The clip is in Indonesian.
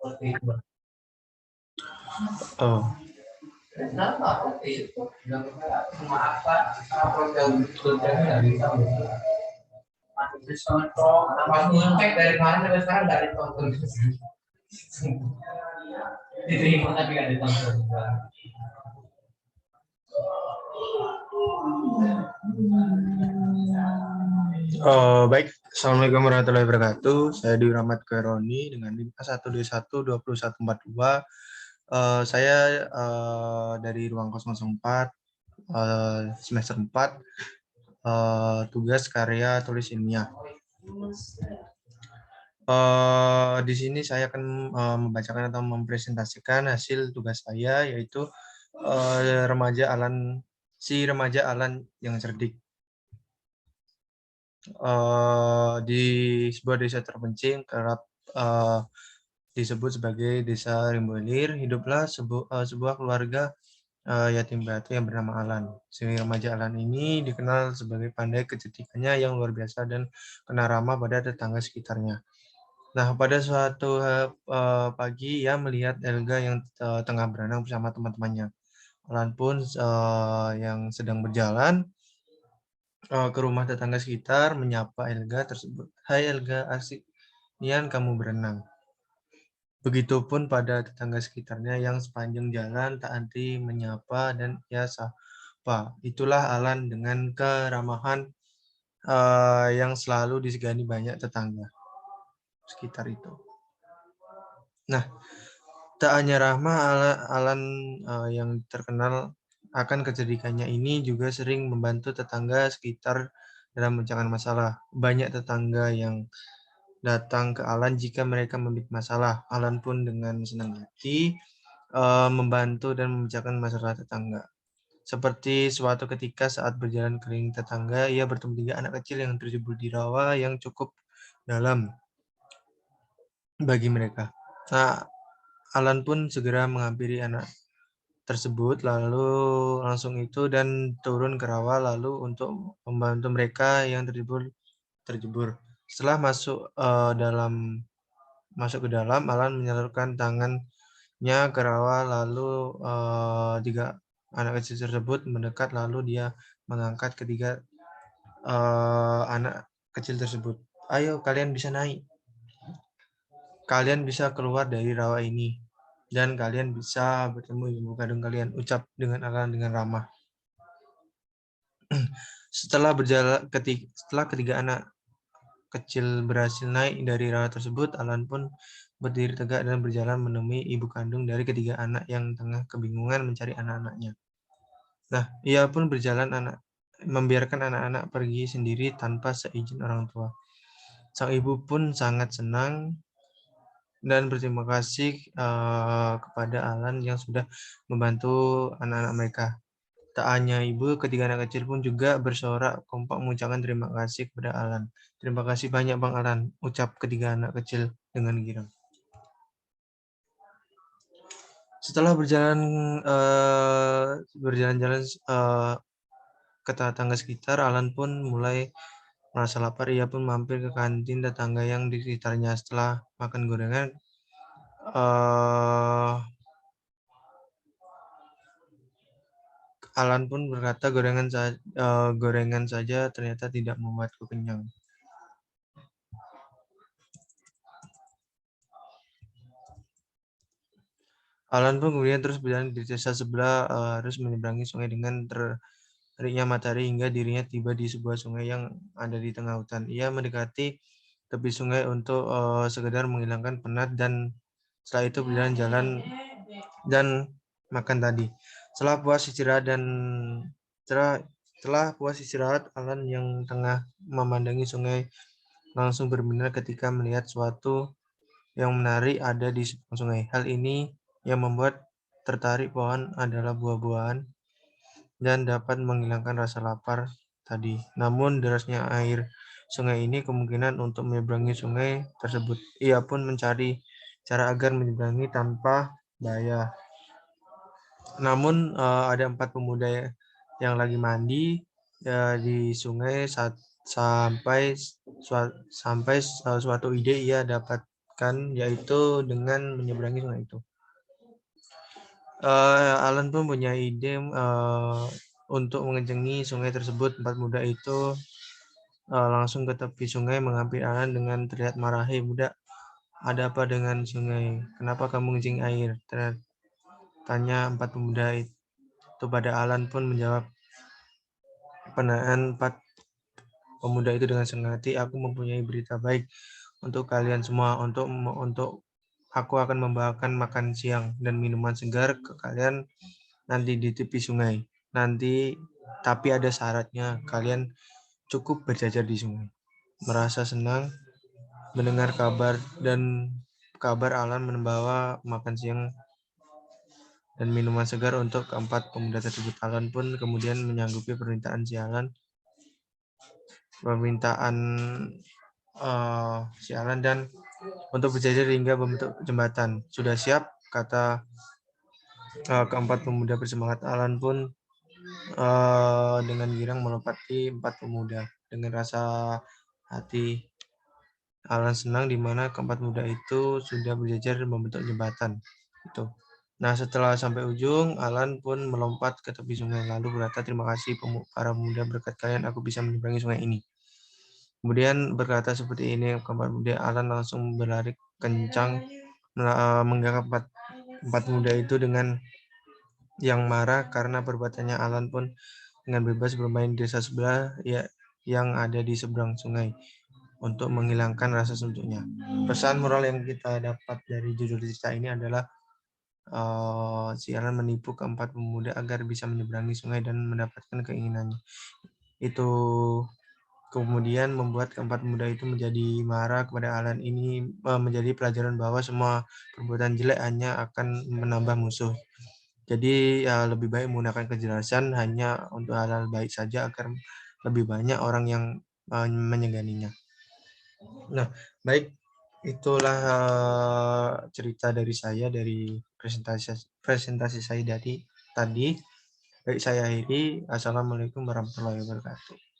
Oh. Dari mana sampai sekarang dari tonton diterima tapi nggak ditonton. Oh, baik. Assalamualaikum warahmatullahi wabarakatuh. Saya Dwi Rahmat Khaironi dengan NIM 1212142. Saya dari ruang 004 semester 4 tugas karya tulis ilmiah. Di sini saya akan membacakan atau mempresentasikan hasil tugas saya, yaitu remaja Alan yang cerdik. Di sebuah desa terpencil kerap disebut sebagai desa Rimbo Ilir, hiduplah sebuah keluarga yatim piatu yang bernama Alan. Si remaja Alan ini dikenal sebagai pandai kecerdikannya yang luar biasa dan kena ramah pada tetangga sekitarnya. Nah, pada suatu pagi ia melihat Elga yang tengah berenang bersama teman-temannya. Alan pun yang sedang berjalan ke rumah tetangga sekitar menyapa Elga tersebut. Hai Elga, asik nian kamu berenang. Begitupun pada tetangga sekitarnya yang sepanjang jalan tak henti menyapa dan ia sapa. Itulah Alan dengan keramahan yang selalu disegani banyak tetangga sekitar itu. Nah, tak hanya ramah, Alan yang terkenal akan kecerdikannya ini juga sering membantu tetangga sekitar dalam memecahkan masalah. Banyak tetangga yang datang ke Alan jika mereka memiliki masalah. Alan pun dengan senang hati membantu dan memecahkan masalah tetangga. Seperti suatu ketika saat berjalan keliling tetangga, ia bertemu 3 anak kecil yang terjebur di rawa yang cukup dalam bagi mereka. Nah, Alan pun segera menghampiri anak tersebut langsung itu dan turun ke rawa lalu untuk membantu mereka yang terjebur. Setelah masuk ke dalam, Alan menyalurkan tangannya ke rawa lalu 3 anak kecil tersebut mendekat lalu dia mengangkat ketiga anak kecil tersebut. Ayo kalian bisa naik. Kalian bisa keluar dari rawa ini dan kalian bisa bertemu ibu kandung kalian, ucap dengan Alan dengan ramah. Setelah ketiga anak kecil berhasil naik dari rawa tersebut, Alan pun berdiri tegak dan berjalan menemui ibu kandung dari ketiga anak yang tengah kebingungan mencari anak-anaknya. Nah, ia pun membiarkan anak-anak pergi sendiri tanpa seizin orang tua. Sang ibu pun sangat senang dan berterima kasih kepada Alan yang sudah membantu anak-anak mereka. Tak hanya ibu, ketiga anak kecil pun juga bersorak kompak mengucapkan terima kasih kepada Alan. Terima kasih banyak Bang Alan, ucap ketiga anak kecil dengan girang. Setelah berjalan-jalan ke tetangga sekitar, Alan pun mulai merasa lapar. Ia pun mampir ke kantin tetangga yang di sekitarnya. Setelah makan gorengan, Alan pun berkata gorengan saja ternyata tidak membuatku kenyang. Alan pun kemudian terus berjalan di desa sebelah, harus menyeberangi sungai dengan teriknya matahari hingga dirinya tiba di sebuah sungai yang ada di tengah hutan. Ia mendekati tepi sungai untuk sekedar menghilangkan penat dan setelah itu berjalan-jalan dan makan tadi. Setelah puas istirahat, Alan yang tengah memandangi sungai langsung berminat ketika melihat suatu yang menarik ada di seberang sungai. Hal ini yang membuat tertarik pohon adalah buah-buahan dan dapat menghilangkan rasa lapar tadi. Namun derasnya air sungai ini kemungkinan untuk menyeberangi sungai tersebut. Ia pun mencari cara agar menyeberangi tanpa bahaya. Namun ada 4 pemuda yang lagi mandi di sungai sampai suatu ide ia dapat yaitu dengan menyeberangi sungai itu. Alan pun punya ide untuk mengencengi sungai tersebut. Empat muda itu langsung ke tepi sungai mengambil Alan dengan terlihat marah. "Hei muda, ada apa dengan sungai? Kenapa kamu mengencing air?" Tanya empat pemuda itu pada Alan pun menjawab, "Penaan empat pemuda itu dengan senang hati, aku mempunyai berita baik untuk kalian semua. Untuk aku akan membawakan makan siang dan minuman segar ke kalian nanti di tepi sungai. Tapi ada syaratnya, kalian cukup berjajar di sungai." Merasa senang mendengar kabar Alan membawa makan siang dan minuman segar untuk keempat pemuda tersebut. Alan pun kemudian menyanggupi permintaan si Alan dan untuk berjajar hingga membentuk jembatan. "Sudah siap?" kata keempat pemuda bersemangat. Alan pun dengan girang melompati empat pemuda. Dengan rasa hati Alan senang di mana keempat pemuda itu sudah berjajar membentuk jembatan. Itu. Nah, setelah sampai ujung, Alan pun melompat ke tepi sungai lalu berkata, "Terima kasih para pemuda, berkat kalian aku bisa menyeberangi sungai ini." Kemudian berkata seperti ini, keempat pemuda, Alan langsung berlari kencang menggigit empat pemuda itu dengan yang marah karena perbuatannya. Alan pun dengan bebas bermain di desa sebelah yang ada di seberang sungai untuk menghilangkan rasa suntuknya. Pesan moral yang kita dapat dari judul cerita ini adalah si Alan menipu keempat pemuda agar bisa menyeberangi sungai dan mendapatkan keinginannya. Itu kemudian membuat keempat pemuda itu menjadi marah kepada Alan. Ini menjadi pelajaran bahwa semua perbuatan jelek hanya akan menambah musuh. Jadi lebih baik menggunakan kejelasan hanya untuk hal-hal baik saja agar lebih banyak orang yang menyeganinya. Nah, baik, itulah cerita dari saya dari presentasi saya tadi. Baik, saya akhiri. Assalamualaikum warahmatullahi wabarakatuh.